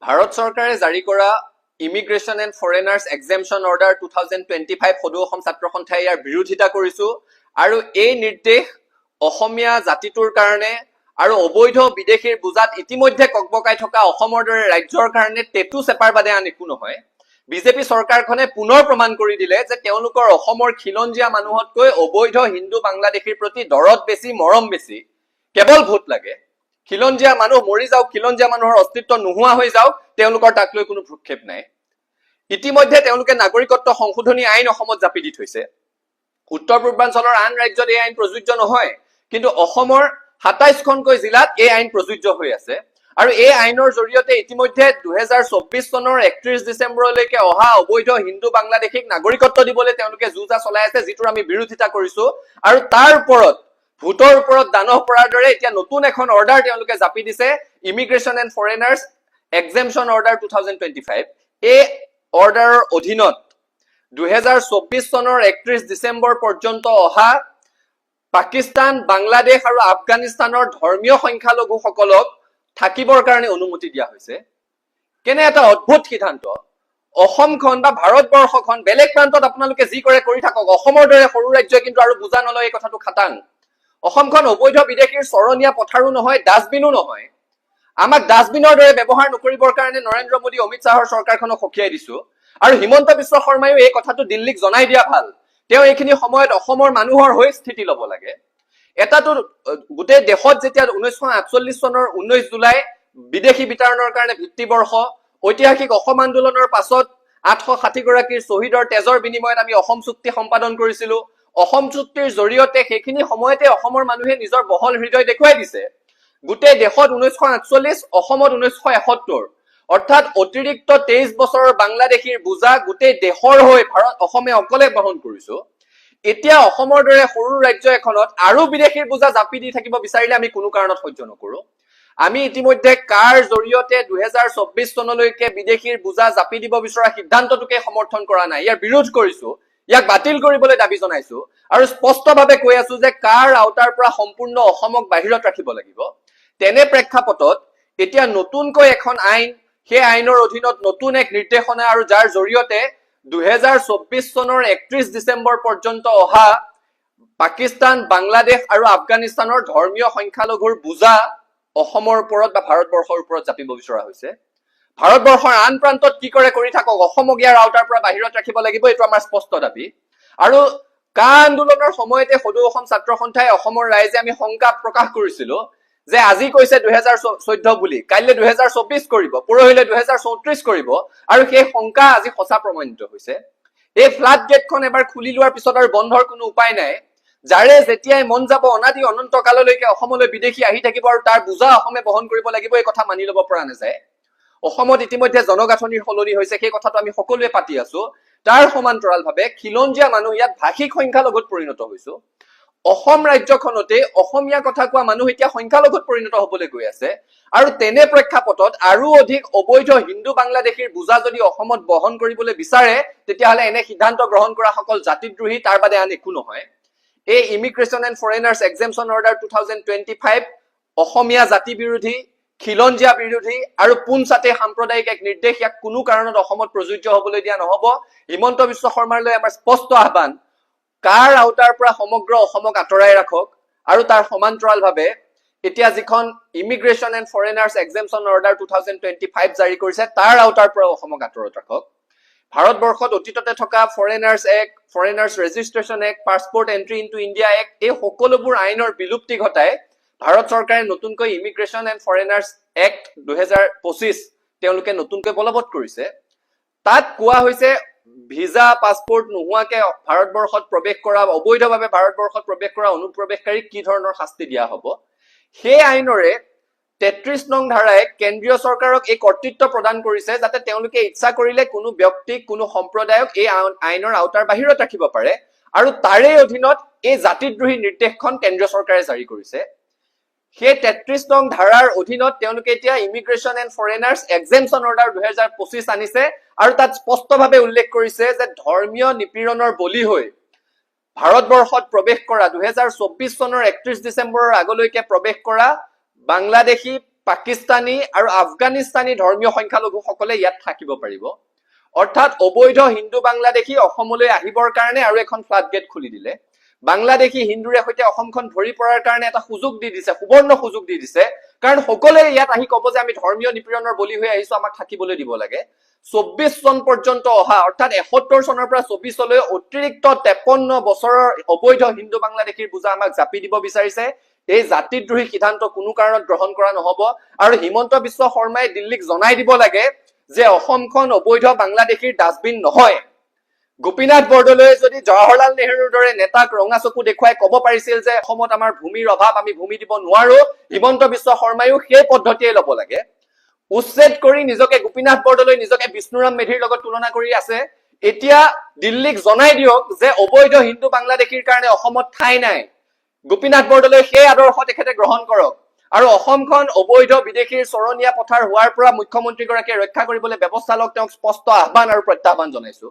ভাৰত চৰকাৰে জাৰি কৰা ইমিগ্ৰেশ্যন এণ্ড ফৰেনাৰ্ছ এক্সেম্পশ্যন অৰ্ডাৰ 2025 সদৌ অসম ছাত্ৰ সন্থাই ইয়াৰ বিৰোধিতা কৰিছো আৰু এই নিৰ্দেশ অসমীয়া জাতিটোৰ কাৰণে আৰু অবৈধ বিদেশীৰ বুজাত ইতিমধ্যে ককবকাই থকা অসমৰ দৰে ৰাজ্যৰ কাৰণে টেটু চেপাৰ বাদে আন একো নহয়। বিজেপি চৰকাৰখনে পুনৰ প্ৰমাণ কৰি দিলে যে তেওঁলোকৰ অসমৰ খিলঞ্জীয়া মানুহতকৈ অবৈধ হিন্দু বাংলাদেশীৰ প্ৰতি দৰদ বেছি, মৰম বেছি। কেৱল ভোট লাগে। খিলঞ্জীয়া মানুহ মৰি যাওক, খিলঞ্জীয়া মানুহৰ অস্তিত্ব নোহোৱা হৈ যাওক, তেওঁলোকৰ তাক লৈ কোনো ভ্ৰক্ষেপ নাই। ইতিমধ্যে তেওঁলোকে নাগৰিকত্ব সংশোধনী আইন অসমত জাপি দি থৈছে। উত্তৰ পূৰ্বাঞ্চলৰ আন ৰাজ্যত এই আইন প্ৰযোজ্য নহয়, কিন্তু অসমৰ ২৭খনকৈ জিলাত এই আইন প্ৰযোজ্য হৈ আছে। আৰু এই আইনৰ জৰিয়তে ইতিমধ্যে 2024 চনৰ 31 ডিচেম্বৰলৈকে অহা অবৈধ হিন্দু বাংলাদেশীক নাগৰিকত্ব দিবলৈ তেওঁলোকে যুঁজা চলাই আছে, যিটোৰ আমি বিৰোধিতা কৰিছো। আৰু তাৰ ওপৰত ভোটৰ ওপৰত দানহ পৰাৰ দৰে এতিয়া নতুন এখন অৰ্ডাৰ তেওঁলোকে জাপি দিছে, ইমিগ্ৰেশ্যন এণ্ড ফৰেনাৰ্ছ এক্সেম্পশ্যন অৰ্ডাৰ 2025। এই অৰ্ডাৰৰ অধীনত 2024 চনৰ 31 ডিচেম্বৰ পৰ্যন্ত অহা পাকিস্তান, বাংলাদেশ আৰু আফগানিস্তানৰ ধৰ্মীয় সংখ্যালঘুসকলক থাকিবৰ কাৰণে অনুমতি দিয়া হৈছে। কেনে এটা অদ্ভুত সিদ্ধান্ত। অসমখন বা ভাৰতবৰ্ষখন বেলেগ প্ৰান্তত আপোনালোকে যি কৰে কৰি থাকক, অসমৰ দৰে সৰু ৰাজ্যই কিন্তু আৰু বুজা নলয় এই কথাটো খাটাং। অসমখন অবৈধ বিদেশীৰ চৰণীয়া পথাৰো নহয়, ডাষ্টবিনো নহয়। আমাক ডাষ্টবিনৰ দৰে ব্যৱহাৰ নকৰিবৰ কাৰণে নৰেন্দ্ৰ মোদী, অমিত শ্বাহৰ চৰকাৰখনক সকিয়াই দিছো। আৰু হিমন্ত বিশ্ব শৰ্মায়ো এই কথাটো দিল্লীক জনাই দিয়া ভাল। তেওঁ এইখিনি সময়ত অসমৰ মানুহৰ হৈ স্থিতি ল'ব লাগে। এটাতো গোটেই দেশত যেতিয়া 1948 চনৰ 19 জুলাই বিদেশী বিতৰণৰ কাৰণে ভিত্তিবৰ্ষ, ঐতিহাসিক অসম আন্দোলনৰ পাছত 860 গৰাকীৰ শ্বহীদৰ তেজৰ বিনিময়ত আমি অসম চুক্তি সম্পাদন কৰিছিলো। অসম চুক্তিৰ জৰিয়তে সেইখিনি সময়তে অসমৰ মানুহে নিজৰ বহল হৃদয় দেখুৱাই দিছে। গোটেই দেশত 1948, অসমত 1971, অৰ্থাৎ অতিৰিক্ত 23 বছৰৰ বাংলাদেশীৰ বোজা গোটেই দেশৰ হৈ অসমে অকলে বহন কৰিছো। এতিয়া অসমৰ দৰে সৰু ৰাজ্য এখনত আৰু বিদেশীৰ বোজা জাপি দি থাকিব বিচাৰিলে আমি কোনো কাৰণত সহ্য নকৰো। আমি ইতিমধ্যে কাৰ জৰিয়তে 2024 চনলৈকে বিদেশীৰ বোজা জাপি দিব বিচৰা সিদ্ধান্তটোকে সমৰ্থন কৰা নাই, ইয়াৰ বিৰোধ কৰিছো, ইয়াক বাতিল কৰিবলৈ দাবী জনাইছো আৰু স্পষ্টভাৱে কৈ আছো যে কাৰ আওতাৰ পৰা সম্পূৰ্ণ অসমক বাহিৰত ৰাখিব লাগিব। তেনে প্ৰেক্ষাপটত এতিয়া নতুনকৈ এখন আইন, সেই আইনৰ অধীনত নতুন এক নিৰ্দেশনা আৰু যাৰ জৰিয়তে 2024 চনৰ 31 ডিচেম্বৰ পৰ্যন্ত অহা পাকিস্তান, বাংলাদেশ আৰু আফগানিস্তানৰ ধৰ্মীয় সংখ্যালঘুৰ বোজা অসমৰ ওপৰত বা ভাৰতবৰ্ষৰ ওপৰত জাপিব বিচৰা হৈছে। ভাৰতবৰ্ষৰ আন প্ৰান্তত কি কৰে কৰি থাকক, অসমক ইয়াৰ আওতাৰ পৰা বাহিৰত ৰাখিব লাগিব, এইটো আমাৰ স্পষ্ট দাবী। আৰু কা আন্দোলনৰ সময়তে সদৌ অসম ছাত্ৰ সন্থাই অসমৰ ৰাইজে আমি শংকা প্ৰকাশ কৰিছিলো যে আজি কৈছে 2014 বুলি, কাইলৈ 2024 কৰিব, পৰহিলৈ 2034 কৰিব, আৰু সেই শংকা আজি সঁচা প্ৰমাণিত হৈছে। এই ফ্লাড গেটখন এবাৰ খুলি লোৱাৰ পিছত আৰু বন্ধৰ কোনো উপায় নাই। যাৰে যেতিয়াই মন যাব অনাদি অনন্ত কাললৈকে অসমলৈ বিদেশী আহি থাকিব আৰু তাৰ বোজা অসমে বহন কৰিব লাগিব, এই কথা মানি ল'ব পৰা নাযায়। অসমত ইতিমধ্যে জনগাঁথনিৰ সলনি হৈছে, সেই কথাটো আমি সকলোৱে পাতি আছো। তাৰ সমান্তৰালভাৱে খিলঞ্জীয়া মানুহ ইয়াত ভাষিক সংখ্যালঘুত পৰিণত হৈছো। অসম ৰাজ্যখনতে অসমীয়া কথা কোৱা মানুহ এতিয়া সংখ্যালঘুত পৰিণত হবলৈ গৈ আছে। আৰু তেনে প্ৰেক্ষাপটত আৰু অধিক অবৈধ হিন্দু বাংলাদেশীৰ বোজা যদি অসমত বহন কৰিবলৈ বিচাৰে, তেতিয়াহ'লে এনে সিদ্ধান্ত গ্ৰহণ কৰা সকল জাতিদ্ৰোহী, তাৰ বাদে আন একো নহয়। এই ইমিগ্ৰেশ্যন এণ্ড ফৰেনাৰ্ছ এক্সেম্পশ্যন অৰ্ডাৰ 2025 অসমীয়া জাতি বিৰোধী, খিলঞ্জীয়া বিৰোধী আৰু পোনচাতে সাম্প্ৰদায়িক এক নিৰ্দেশ। ইয়াক কোনো কাৰণত অসমত প্ৰযোজ্য হবলৈ দিয়া নহব। হিমন্ত বিশ্ব শৰ্মালৈ আমাৰ স্পষ্ট আহ্বান, কাৰ আওতাৰ পৰা সমগ্ৰ অসমক আঁতৰাই ৰাখক আৰু তাৰ সমান্তৰালভাৱে এতিয়া যিখন ইমিগ্ৰেশ্যন এণ্ড ফৰেনাৰ্ছ এক্সেম্পশ্যন অৰ্ডাৰ 2025 জাৰি কৰিছে, তাৰ আওতাৰ পৰা অসমক আঁতৰত ৰাখক। ভাৰতবৰ্ষত অতীততে থকা foreigners act, foreigners registration act, passport entry into India act, এই সকলোবোৰ আইনৰ বিলুপ্তি ঘটাই ভাৰত চৰকাৰে নতুনকৈ ইমিগ্ৰেশ্যন এণ্ড ফৰেনাৰ্ছ এক্ট 2025 তেওঁলোকে নতুনকৈ বলবৎ কৰিছে। তাত কোৱা হৈছে ভিজা, পাছপৰ্ট নোহোৱাকে ভাৰতবৰ্ষত প্ৰৱেশ কৰা, অবৈধভাৱে ভাৰতবৰ্ষত প্ৰৱেশ কৰা অনুপ্ৰৱেশকাৰীক কি ধৰণৰ শাস্তি দিয়া হ'ব। সেই আইনৰে 33 নং ধাৰাই কেন্দ্ৰীয় চৰকাৰক এই কৰ্তৃত্ব প্ৰদান কৰিছে, যাতে তেওঁলোকে ইচ্ছা কৰিলে কোনো ব্যক্তিক, কোনো সম্প্ৰদায়ক এই আইনৰ আওতাৰ বাহিৰত ৰাখিব পাৰে। আৰু তাৰে অধীনত এই জাতিদ্ৰোহী নিৰ্দেশখন কেন্দ্ৰীয় চৰকাৰে জাৰি কৰিছে। সেই 33 নং ধাৰাৰ অধীনত তেওঁলোকে এতিয়া ইমিগ্ৰেশ্যন এণ্ড ফৰেনাৰ্ছ এক্সেম্পশ্যন অৰ্ডাৰ 2025 আনিছে আৰু তাত স্পষ্টভাৱে উল্লেখ কৰিছে যে ধৰ্মীয় নিপীড়নৰ বলি হৈ ভাৰতবৰ্ষত প্ৰৱেশ কৰা 2024 চনৰ 31 ডিচেম্বৰৰ আগলৈকে প্ৰৱেশ কৰা বাংলাদেশী, পাকিস্তানী আৰু আফগানিস্তানী ধৰ্মীয় সংখ্যালঘুসকলে ইয়াত থাকিব পাৰিব। অৰ্থাৎ অবৈধ হিন্দু বাংলাদেশী অসমলৈ আহিবৰ কাৰণে আৰু এখন ফ্লাড গেট খুলি দিলে। বাংলাদেশী হিন্দুৰে সৈতে অসমখন ভৰি পৰাৰ কাৰণে এটা সুযোগ দি দিছে, সুবৰ্ণ সুযোগ দি দিছে। কাৰণ সকলোৱে ইয়াত আহি ক'ব যে আমি ধৰ্মীয় নিপীড়নৰ বলি হৈ আহিছো, আমাক থাকিবলৈ দিব লাগে। 24 চন পৰ্যন্ত অহা, অৰ্থাৎ 71 চনৰ পৰা 24লৈ অতিৰিক্ত 53 বছৰৰ অবৈধ হিন্দু বাংলাদেশীৰ বোজা আমাক জাপি দিব বিচাৰিছে। এই জাতিদ্ৰোহী সিদ্ধান্ত কোনো কাৰণত গ্ৰহণ কৰা নহব। আৰু হিমন্ত বিশ্ব শৰ্মাই দিল্লীক জনাই দিব লাগে যে অসমখন অবৈধ বাংলাদেশীৰ ডাষ্টবিন নহয়। গোপীনাথ বৰদলৈয়ে যদি জৱাহৰলাল নেহৰুৰ দৰে নেতাক ৰঙা চকু দেখুৱাই ক'ব পাৰিছিল যে অসমত আমাৰ ভূমিৰ অভাৱ, আমি ভূমি দিব নোৱাৰো, হিমন্ত বিশ্ব শৰ্মায়ো সেই পদ্ধতিয়ে ল'ব লাগে। উচ্ছেদ কৰি নিজকে গোপীনাথ বৰদলৈ নিজকে বিষ্ণুৰাম মেধিৰ লগত তুলনা কৰি আছে। এতিয়া দিল্লীক জনাই দিয়ক যে অবৈধ হিন্দু বাংলাদেশীৰ কাৰণে অসমত ঠাই নাই। গোপীনাথ বৰদলৈ সেই আদৰ্শ তেখেতে গ্ৰহণ কৰক আৰু অসমখন অবৈধ বিদেশীৰ চৰণীয়া পথাৰ হোৱাৰ পৰা মুখ্যমন্ত্ৰীগৰাকীয়ে ৰক্ষা কৰিবলৈ ব্যৱস্থা লওক। তেওঁক স্পষ্ট আহ্বান আৰু প্ৰত্যাহ্বান জনাইছো।